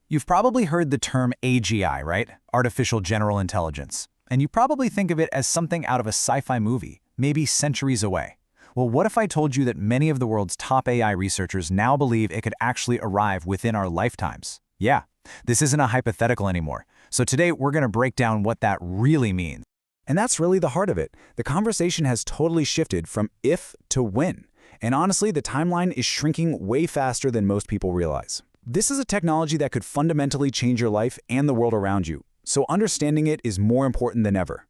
You've probably heard the term AGI, right? Artificial General Intelligence. And you probably think of it as something out of a sci-fi movie, maybe centuries away. Well, what if I told you that many of the world's top AI researchers now believe it could actually arrive within our lifetimes? Yeah, this isn't a hypothetical anymore. So today we're going to break down what that really means. And that's really the heart of it. The conversation has totally shifted from if to when. And honestly, the timeline is shrinking way faster than most people realize. This is a technology that could fundamentally change your life and the world around you. So understanding it is more important than ever.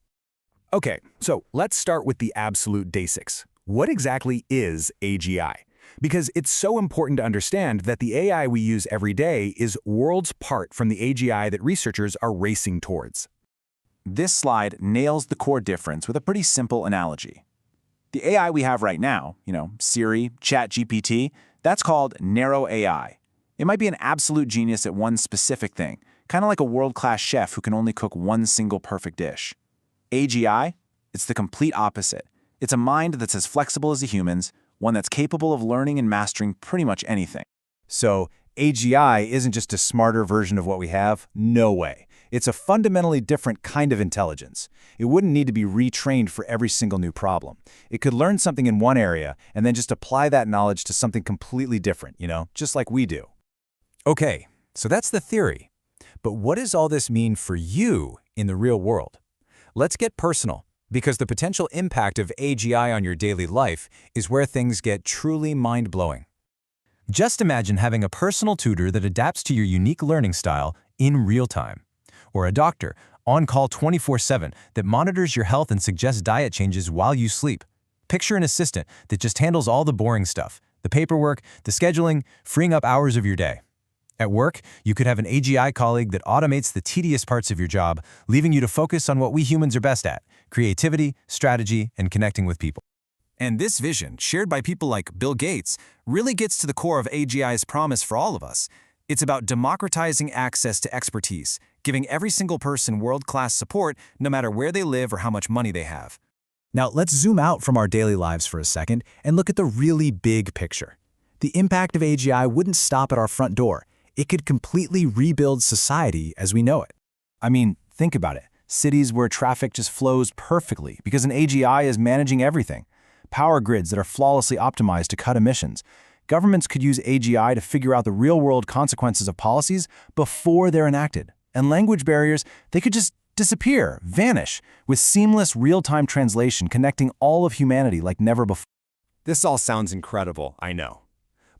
Okay, so let's start with the absolute basics. What exactly is AGI? Because it's so important to understand that the AI we use every day is worlds apart from the AGI that researchers are racing towards. This slide nails the core difference with a pretty simple analogy. The AI we have right now, Siri, ChatGPT, that's called narrow AI. It might be an absolute genius at one specific thing, kind of like a world-class chef who can only cook one single perfect dish. AGI? It's the complete opposite. It's a mind that's as flexible as a human's, one that's capable of learning and mastering pretty much anything. So AGI isn't just a smarter version of what we have? No way. It's a fundamentally different kind of intelligence. It wouldn't need to be retrained for every single new problem. It could learn something in one area and then just apply that knowledge to something completely different, just like we do. Okay, so that's the theory. But what does all this mean for you in the real world? Let's get personal, because the potential impact of AGI on your daily life is where things get truly mind-blowing. Just imagine having a personal tutor that adapts to your unique learning style in real time, or a doctor on call 24/7 that monitors your health and suggests diet changes while you sleep. Picture an assistant that just handles all the boring stuff, the paperwork, the scheduling, freeing up hours of your day. At work, you could have an AGI colleague that automates the tedious parts of your job, leaving you to focus on what we humans are best at: creativity, strategy, and connecting with people. And this vision, shared by people like Bill Gates, really gets to the core of AGI's promise for all of us. It's about democratizing access to expertise, giving every single person world-class support no matter where they live or how much money they have. Now, let's zoom out from our daily lives for a second and look at the really big picture. The impact of AGI wouldn't stop at our front door. It could completely rebuild society as we know it. I mean, think about it. Cities where traffic just flows perfectly because an AGI is managing everything. Power grids that are flawlessly optimized to cut emissions. Governments could use AGI to figure out the real-world consequences of policies before they're enacted. And language barriers, they could just disappear, vanish, with seamless real-time translation connecting all of humanity like never before. This all sounds incredible, I know.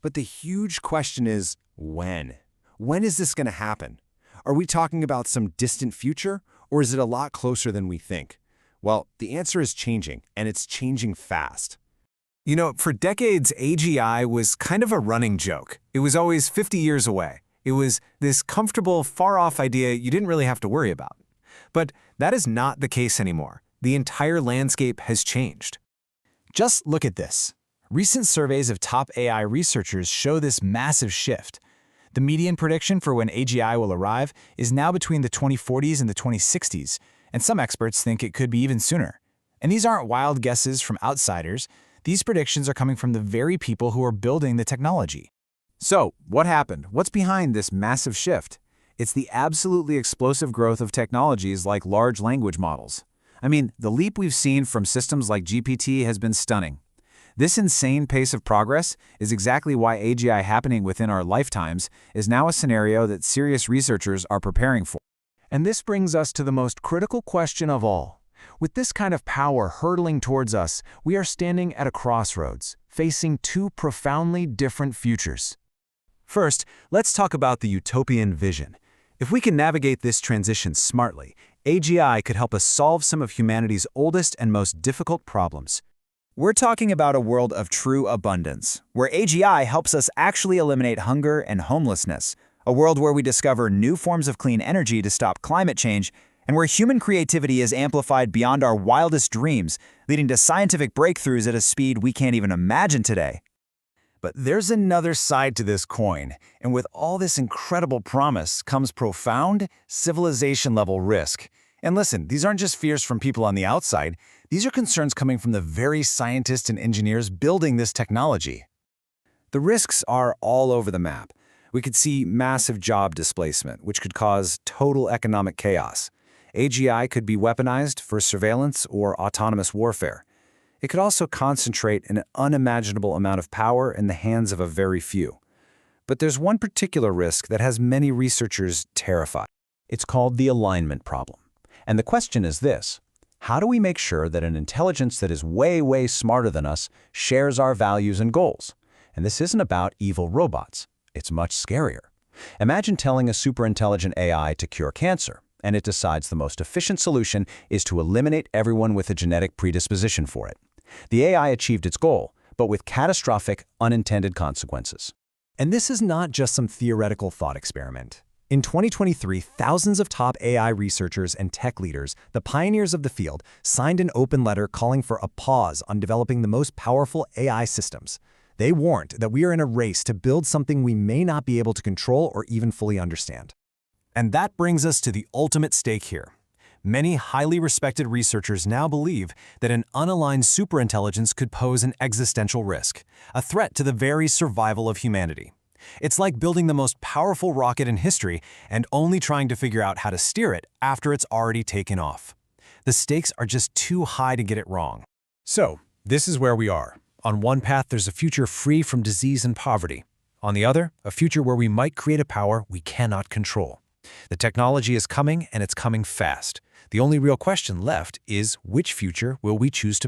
But the huge question is, when? When is this going to happen? Are we talking about some distant future, or is it a lot closer than we think? Well, the answer is changing, and it's changing fast. For decades, AGI was kind of a running joke. It was always 50 years away. It was this comfortable, far-off idea you didn't really have to worry about. But that is not the case anymore. The entire landscape has changed. Just look at this. Recent surveys of top AI researchers show this massive shift. The median prediction for when AGI will arrive is now between the 2040s and the 2060s, and some experts think it could be even sooner. And these aren't wild guesses from outsiders. These predictions are coming from the very people who are building the technology. So, what happened? What's behind this massive shift? It's the absolutely explosive growth of technologies like large language models. I mean, the leap we've seen from systems like GPT has been stunning. This insane pace of progress is exactly why AGI happening within our lifetimes is now a scenario that serious researchers are preparing for. And this brings us to the most critical question of all. With this kind of power hurtling towards us, we are standing at a crossroads, facing two profoundly different futures. First, let's talk about the utopian vision. If we can navigate this transition smartly, AGI could help us solve some of humanity's oldest and most difficult problems. We're talking about a world of true abundance, where AGI helps us actually eliminate hunger and homelessness, a world where we discover new forms of clean energy to stop climate change, and where human creativity is amplified beyond our wildest dreams, leading to scientific breakthroughs at a speed we can't even imagine today. But there's another side to this coin, and with all this incredible promise comes profound, civilization-level risk. And listen, these aren't just fears from people on the outside. These are concerns coming from the very scientists and engineers building this technology. The risks are all over the map. We could see massive job displacement, which could cause total economic chaos. AGI could be weaponized for surveillance or autonomous warfare. It could also concentrate an unimaginable amount of power in the hands of a very few. But there's one particular risk that has many researchers terrified. It's called the alignment problem. And the question is this: how do we make sure that an intelligence that is way, way smarter than us shares our values and goals? And this isn't about evil robots. It's much scarier. Imagine telling a superintelligent AI to cure cancer, and it decides the most efficient solution is to eliminate everyone with a genetic predisposition for it. The AI achieved its goal, but with catastrophic, unintended consequences. And this is not just some theoretical thought experiment. In 2023, thousands of top AI researchers and tech leaders, the pioneers of the field, signed an open letter calling for a pause on developing the most powerful AI systems. They warned that we are in a race to build something we may not be able to control or even fully understand. And that brings us to the ultimate stake here. Many highly respected researchers now believe that an unaligned superintelligence could pose an existential risk, a threat to the very survival of humanity. It's like building the most powerful rocket in history and only trying to figure out how to steer it after it's already taken off. The stakes are just too high to get it wrong. So, this is where we are. On one path, there's a future free from disease and poverty. On the other, a future where we might create a power we cannot control. The technology is coming, and it's coming fast. The only real question left is, which future will we choose to